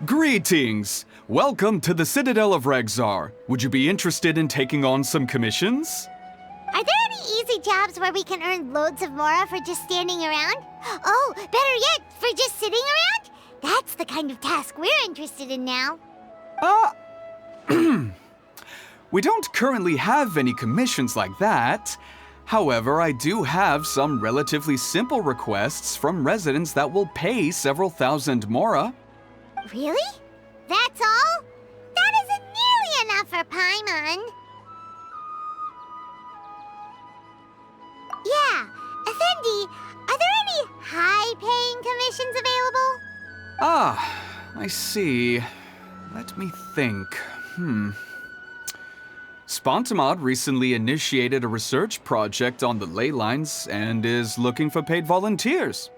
Greetings! Welcome to the Citadel of Regzar. Would you be interested in taking on some commissions? Are there any easy jobs where we can earn loads of mora for just standing around? Oh, better yet, for just sitting around? That's the kind of task we're interested in now. We don't currently have any commissions like that. However, I do have some relatively simple requests from residents that will pay several thousand mora. Really? That's all? That isn't nearly enough for Paimon. Yeah, Effendi, are there any high-paying commissions available? I see. Let me think. Spontamod recently initiated a research project on the ley lines and is looking for paid volunteers.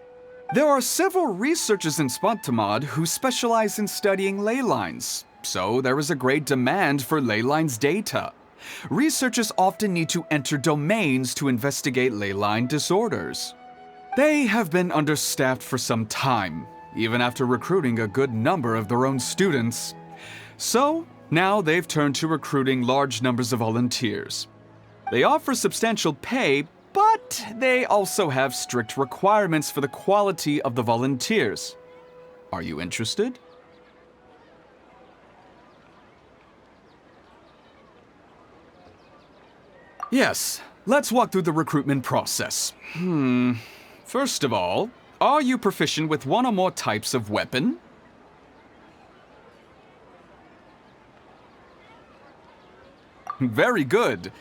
There are several researchers in Spontamod who specialize in studying ley lines, so there is a great demand for ley lines data. Researchers often need to enter domains to investigate ley line disorders. They have been understaffed for some time, even after recruiting a good number of their own students. So, now they've turned to recruiting large numbers of volunteers. They offer substantial pay, but they also have strict requirements for the quality of the volunteers. Are you interested? Yes, let's walk through the recruitment process. First of all, are you proficient with one or more types of weapon? Very good.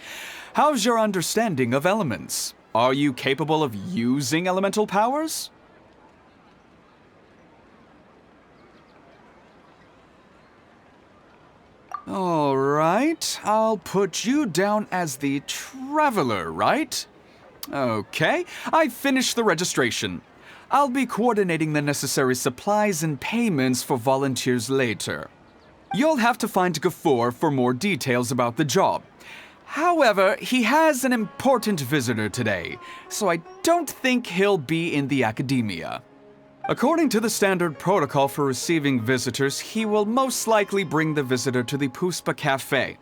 How's your understanding of elements? Are you capable of using elemental powers? All right, I'll put you down as the Traveler, right? Okay, I've finished the registration. I'll be coordinating the necessary supplies and payments for volunteers later. You'll have to find Gafoor for more details about the job. However, he has an important visitor today, so I don't think he'll be in the academia. According to the standard protocol for receiving visitors, he will most likely bring the visitor to the Puspa Cafe.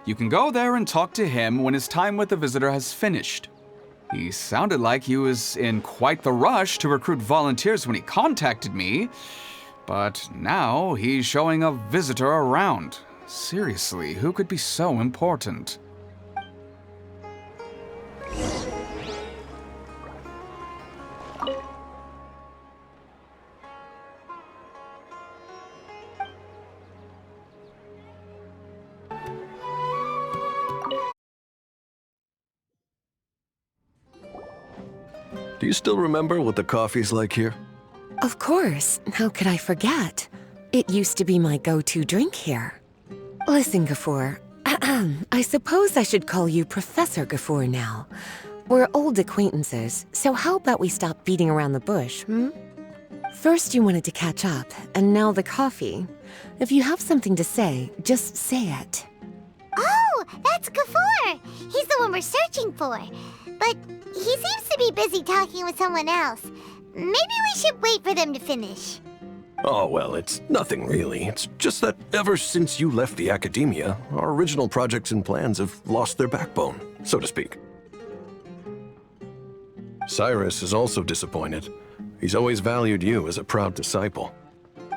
You can go there and talk to him when his time with the visitor has finished. He sounded like he was in quite the rush to recruit volunteers when he contacted me, but now he's showing a visitor around. Seriously, who could be so important? Do you still remember what the coffee's like here? Of course. How could I forget? It used to be my go-to drink here. Listen, Gafoor. I suppose I should call you Professor Gafoor now. We're old acquaintances, so how about we stop beating around the bush, First you wanted to catch up, and now the coffee. If you have something to say, just say it. Oh, that's Gafoor! He's the one we're searching for. But he seems to be busy talking with someone else. Maybe we should wait for them to finish. Oh, well, it's nothing really. It's just that ever since you left the academia, our original projects and plans have lost their backbone, so to speak. Cyrus is also disappointed. He's always valued you as a proud disciple.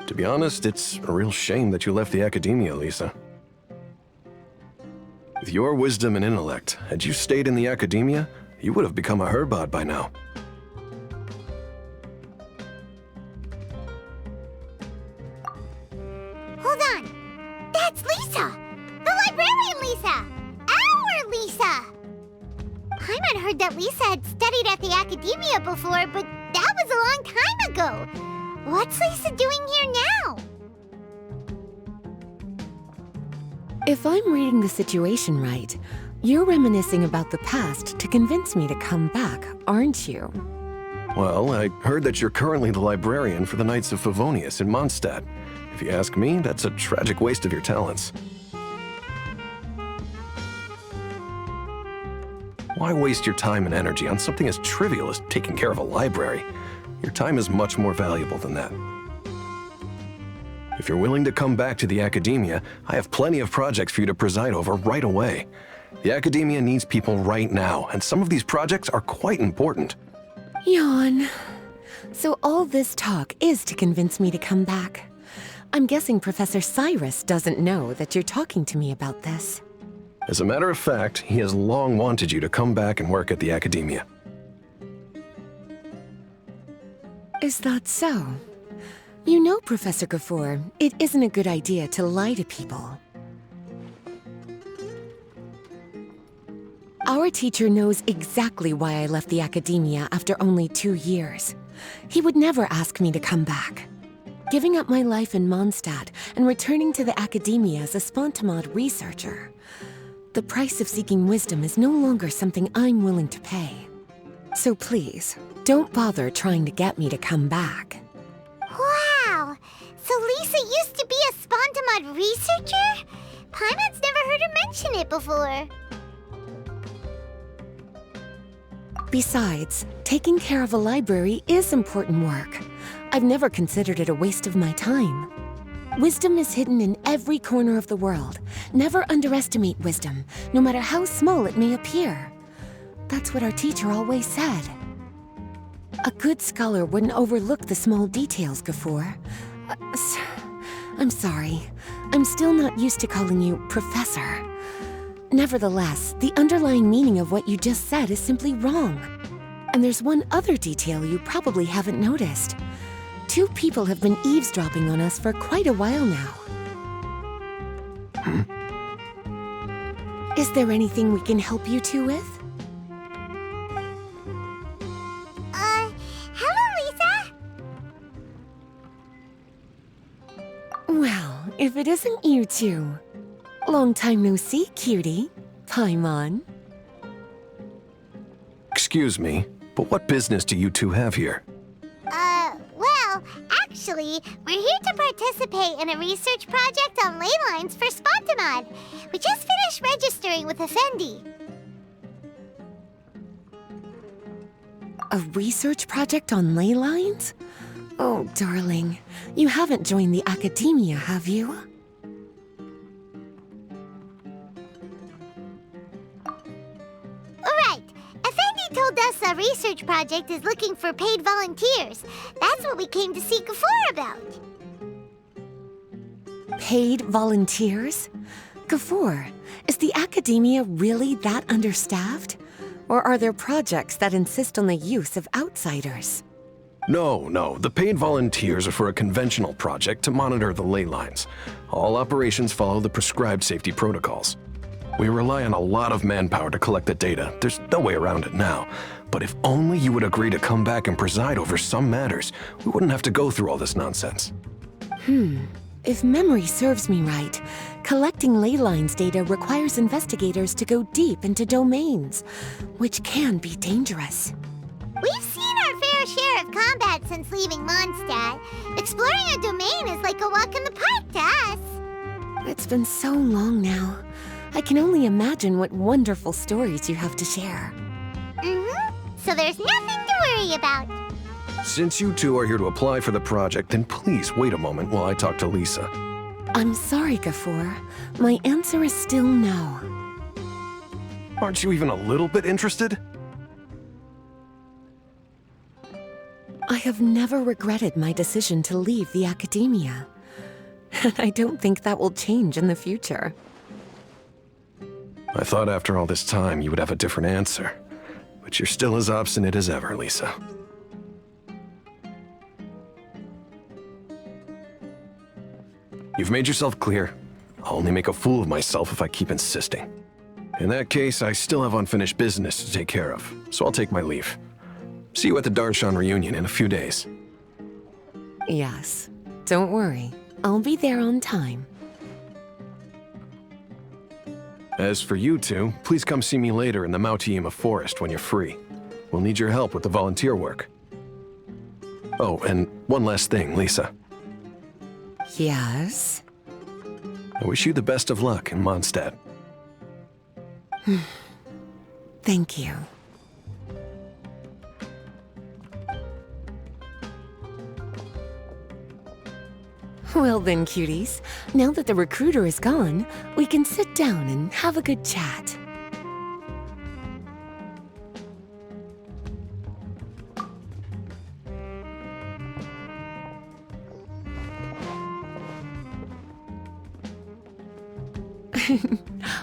To be honest, it's a real shame that you left the academia, Lisa. With your wisdom and intellect, had you stayed in the academia, you would have become a Herbad by now. Hold on! That's Lisa! The librarian Lisa! Our Lisa! Paimon heard that Lisa had studied at the academia before, but that was a long time ago. What's Lisa doing here now? If I'm reading the situation right, you're reminiscing about the past to convince me to come back, aren't you? Well, I heard that you're currently the librarian for the Knights of Favonius in Mondstadt. If you ask me, that's a tragic waste of your talents. Why waste your time and energy on something as trivial as taking care of a library? Your time is much more valuable than that. If you're willing to come back to the Academia, I have plenty of projects for you to preside over right away. The Academia needs people right now, and some of these projects are quite important. Yawn. So all this talk is to convince me to come back. I'm guessing Professor Cyrus doesn't know that you're talking to me about this. As a matter of fact, he has long wanted you to come back and work at the Academia. Is that so? You know, Professor Gafoor, it isn't a good idea to lie to people. Our teacher knows exactly why I left the Academia after only 2 years. He would never ask me to come back. Giving up my life in Mondstadt and returning to the Academia as a Spontamod researcher. The price of seeking wisdom is no longer something I'm willing to pay. So please, don't bother trying to get me to come back. Wow! So Lisa used to be a Spontamod researcher? Paimon's never heard her mention it before. Besides, taking care of a library is important work. I've never considered it a waste of my time. Wisdom is hidden in every corner of the world. Never underestimate wisdom, no matter how small it may appear. That's what our teacher always said. A good scholar wouldn't overlook the small details, Gafoor. I'm sorry. I'm still not used to calling you Professor. Nevertheless, the underlying meaning of what you just said is simply wrong. And there's one other detail you probably haven't noticed. 2 people have been eavesdropping on us for quite a while now. Is there anything we can help you two with? Hello, Lisa? Well, if it isn't you two. Long time no see, cutie. Paimon. Excuse me, but what business do you two have here? Well, actually, we're here to participate in a research project on ley lines for Spontamod. We just finished registering with Effendi. A research project on ley lines? Oh, darling. You haven't joined the Academia, have you? Right. Effendi told us a research project is looking for paid volunteers. That's what we came to see Gafoor about. Paid volunteers? Gafoor, is the Academia really that understaffed? Or are there projects that insist on the use of outsiders? No. The paid volunteers are for a conventional project to monitor the ley lines. All operations follow the prescribed safety protocols. We rely on a lot of manpower to collect the data. There's no way around it now. But if only you would agree to come back and preside over some matters, we wouldn't have to go through all this nonsense. If memory serves me right, collecting ley lines data requires investigators to go deep into domains, which can be dangerous. We've seen our fair share of combat since leaving Mondstadt. Exploring a domain is like a walk in the park to us. It's been so long now. I can only imagine what wonderful stories you have to share. So there's nothing to worry about. Since you two are here to apply for the project, then please wait a moment while I talk to Lisa. I'm sorry, Gafoor. My answer is still no. Aren't you even a little bit interested? I have never regretted my decision to leave the Academia. And I don't think that will change in the future. I thought after all this time you would have a different answer. But you're still as obstinate as ever, Lisa. You've made yourself clear. I'll only make a fool of myself if I keep insisting. In that case, I still have unfinished business to take care of, so I'll take my leave. See you at the Darshan reunion in a few days. Yes. Don't worry. I'll be there on time. As for you two, please come see me later in the Mautiima forest when you're free. We'll need your help with the volunteer work. Oh, and one last thing, Lisa. Yes? I wish you the best of luck in Mondstadt. Thank you. Well then, cuties, now that the recruiter is gone, we can sit down and have a good chat.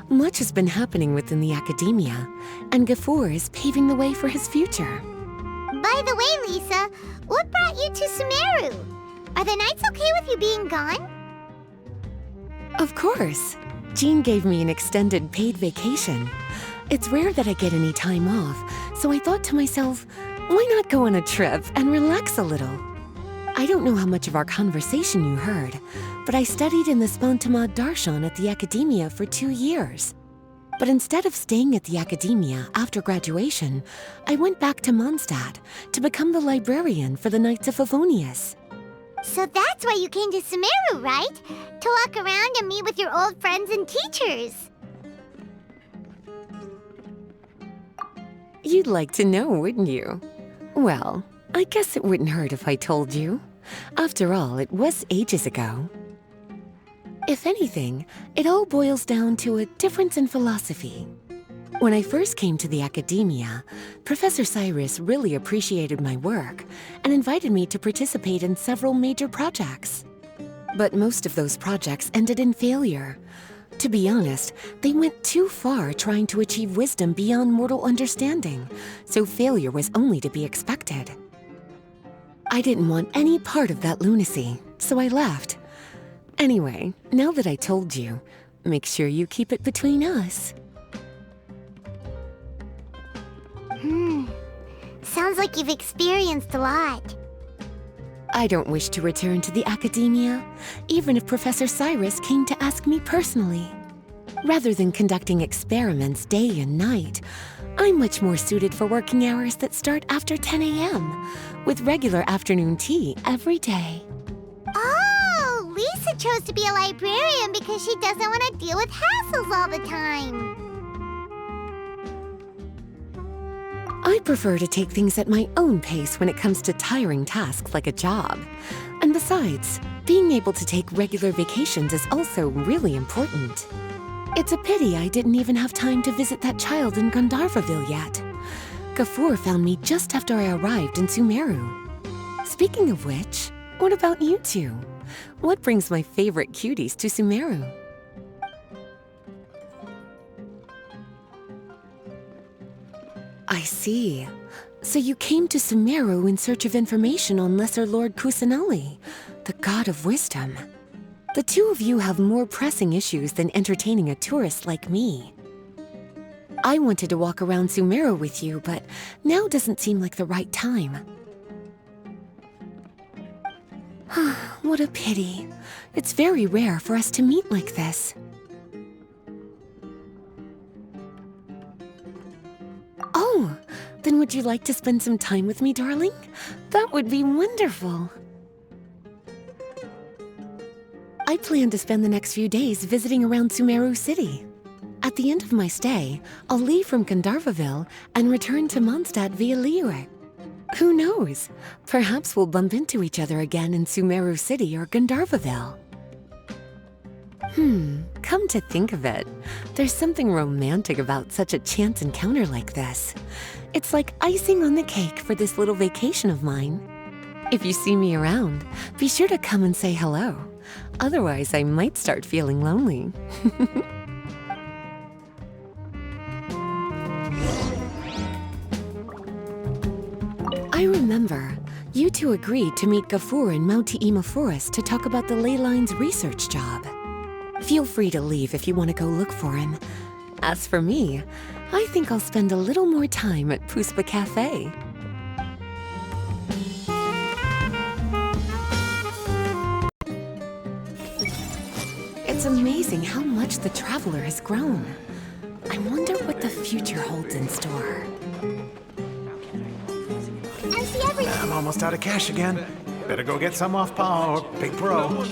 Much has been happening within the academia, and Gafoor is paving the way for his future. By the way, Lisa, what brought you to Sumeru? Are the Knights okay with you being gone? Of course. Jean gave me an extended paid vacation. It's rare that I get any time off, so I thought to myself, why not go on a trip and relax a little? I don't know how much of our conversation you heard, but I studied in the Spantamad Darshan at the Academia for 2 years. But instead of staying at the Academia after graduation, I went back to Mondstadt to become the librarian for the Knights of Favonius. So that's why you came to Sumeru, right? To walk around and meet with your old friends and teachers. You'd like to know, wouldn't you? Well, I guess it wouldn't hurt if I told you. After all, it was ages ago. If anything, it all boils down to a difference in philosophy. When I first came to the Academia, Professor Cyrus really appreciated my work and invited me to participate in several major projects. But most of those projects ended in failure. To be honest, they went too far trying to achieve wisdom beyond mortal understanding, so failure was only to be expected. I didn't want any part of that lunacy, so I left. Anyway, now that I told you, make sure you keep it between us. Sounds like you've experienced a lot. I don't wish to return to the Academia, even if Professor Cyrus came to ask me personally. Rather than conducting experiments day and night, I'm much more suited for working hours that start after 10 a.m., with regular afternoon tea every day. Oh, Lisa chose to be a librarian because she doesn't want to deal with hassles all the time. I prefer to take things at my own pace when it comes to tiring tasks like a job. And besides, being able to take regular vacations is also really important. It's a pity I didn't even have time to visit that child in Gandharvaville yet. Gafoor found me just after I arrived in Sumeru. Speaking of which, what about you two? What brings my favorite cuties to Sumeru? I see. So you came to Sumeru in search of information on Lesser Lord Kusanali, the god of wisdom. The two of you have more pressing issues than entertaining a tourist like me. I wanted to walk around Sumeru with you, but now doesn't seem like the right time. What a pity. It's very rare for us to meet like this. Oh, then would you like to spend some time with me, darling? That would be wonderful. I plan to spend the next few days visiting around Sumeru City. At the end of my stay, I'll leave from Gandharvaville and return to Mondstadt via Liyue. Who knows? Perhaps we'll bump into each other again in Sumeru City or Gandharvaville. Come to think of it, there's something romantic about such a chance encounter like this. It's like icing on the cake for this little vacation of mine. If you see me around, be sure to come and say hello. Otherwise, I might start feeling lonely. I remember, you two agreed to meet Gafoor in Mount Ima Forest to talk about the ley lines research job. Feel free to leave if you want to go look for him. As for me, I think I'll spend a little more time at Puspa Cafe. It's amazing how much the Traveler has grown. I wonder what the future holds in store. I see everything. I'm almost out of cash again. Better go get some off Pa or Big Pro.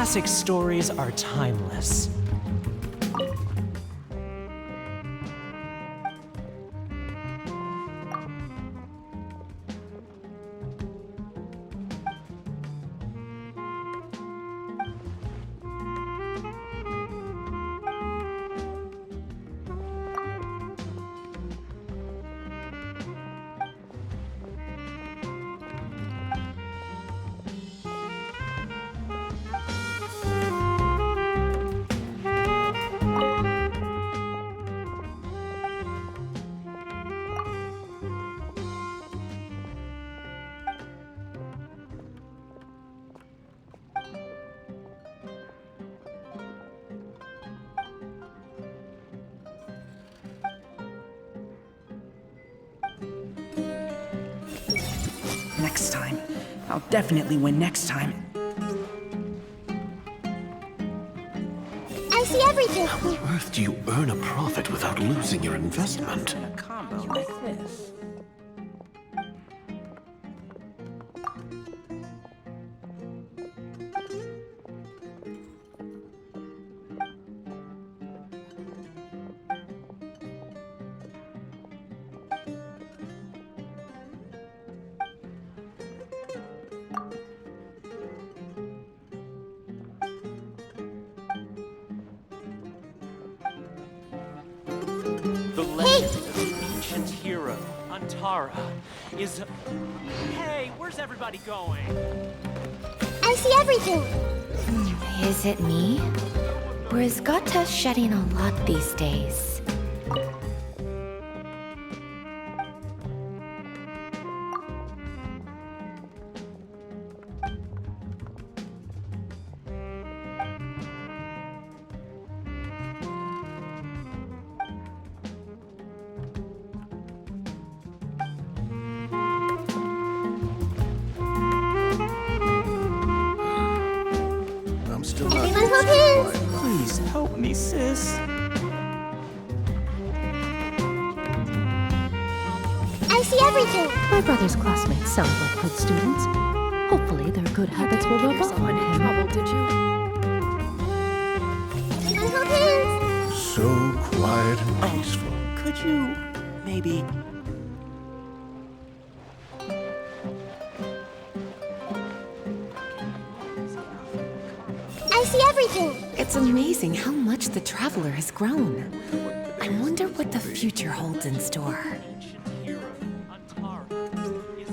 classic stories are timeless. Next time. I'll definitely win next time. I see everything. How on earth do you earn a profit without losing your investment? A combo like this. The legend of the ancient hero, Antara, is... Hey, where's everybody going? I see everything. Is it me? Or is Gata shedding a lot these days? I'm still not Everyone hold hands. Please help me, sis. I see everything. My brother's classmates sound like good students. Hopefully their good habits will rub off on him. Everyone hold hands. so quiet and peaceful. Could you maybe... I see everything. It's amazing how much the Traveler has grown. I wonder what the future holds in store. Ancient hero, Antara, is...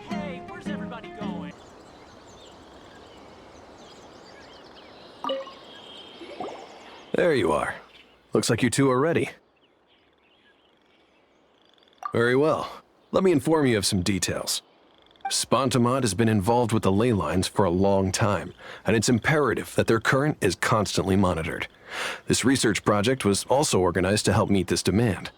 Hey, where's everybody going? There you are. Looks like you two are ready. Very well. Let me inform you of some details. Spontamod has been involved with the ley lines for a long time, and it's imperative that their current is constantly monitored. This research project was also organized to help meet this demand.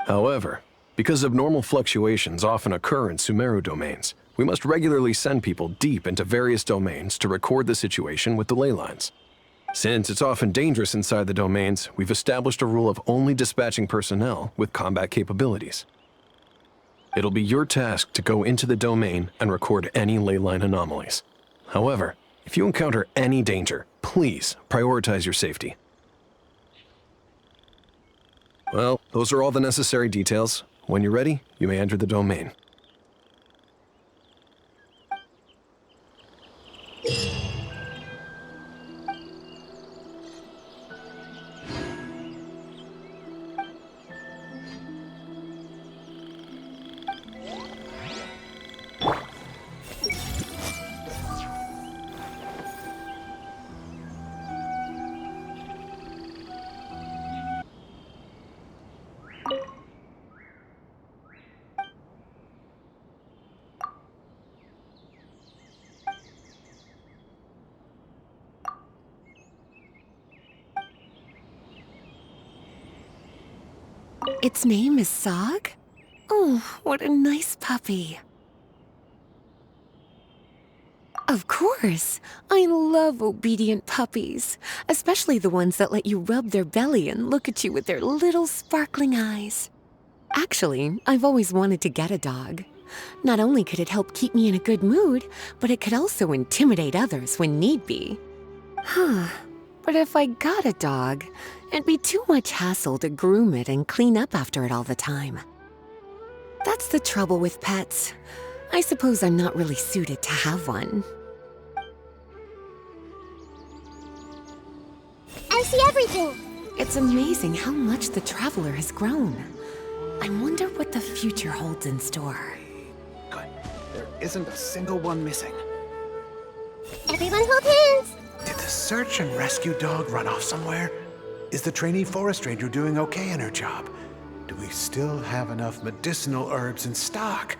However, because abnormal fluctuations often occur in Sumeru domains, we must regularly send people deep into various domains to record the situation with the ley lines. Since it's often dangerous inside the domains, we've established a rule of only dispatching personnel with combat capabilities. It'll be your task to go into the domain and record any ley line anomalies. However, if you encounter any danger, please prioritize your safety. Well, those are all the necessary details. When you're ready, you may enter the domain. Its name is Sog? Oh, what a nice puppy. Of course. I love obedient puppies, especially the ones that let you rub their belly and look at you with their little sparkling eyes. Actually, I've always wanted to get a dog. Not only could it help keep me in a good mood, but it could also intimidate others when need be. But if I got a dog, it'd be too much hassle to groom it and clean up after it all the time. That's the trouble with pets. I suppose I'm not really suited to have one. I see everything. It's amazing how much the Traveler has grown. I wonder what the future holds in store. Good. There isn't a single one missing. Everyone hold hands. Did the search and rescue dog run off somewhere? Is the trainee forest ranger doing okay in her job? Do we still have enough medicinal herbs in stock?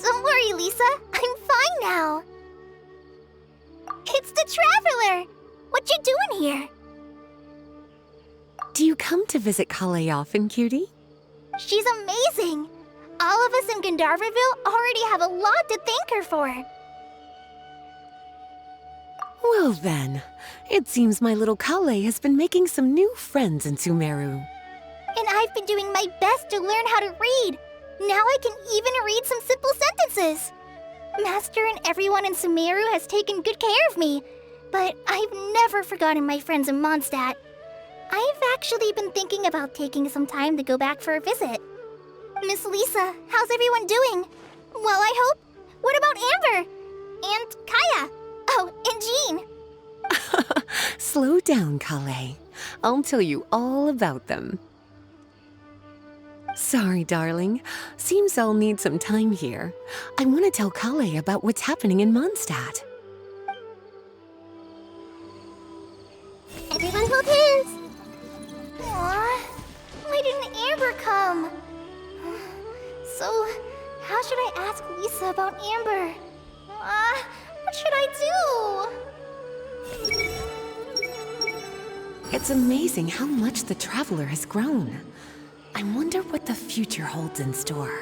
Don't worry, Lisa. I'm fine now. It's the Traveler! What you doing here? Do you come to visit Kale often, cutie? She's amazing. All of us in Gandharvaville already have a lot to thank her for. Well then, it seems my little Kale has been making some new friends in Sumeru. And I've been doing my best to learn how to read. Now I can even read some simple sentences. Master and everyone in Sumeru has taken good care of me, but I've never forgotten my friends in Mondstadt. I've actually been thinking about taking some time to go back for a visit. Miss Lisa, how's everyone doing? Well, I hope. What about Amber? And Kaya? Oh, and Jean. Slow down, Kale. I'll tell you all about them. Sorry, darling. Seems I'll need some time here. I want to tell Kale about what's happening in Mondstadt. Everyone hold hands. Aww, why didn't Amber come? So, how should I ask Lisa about Amber? What should I do? It's amazing how much the Traveler has grown. I wonder what the future holds in store.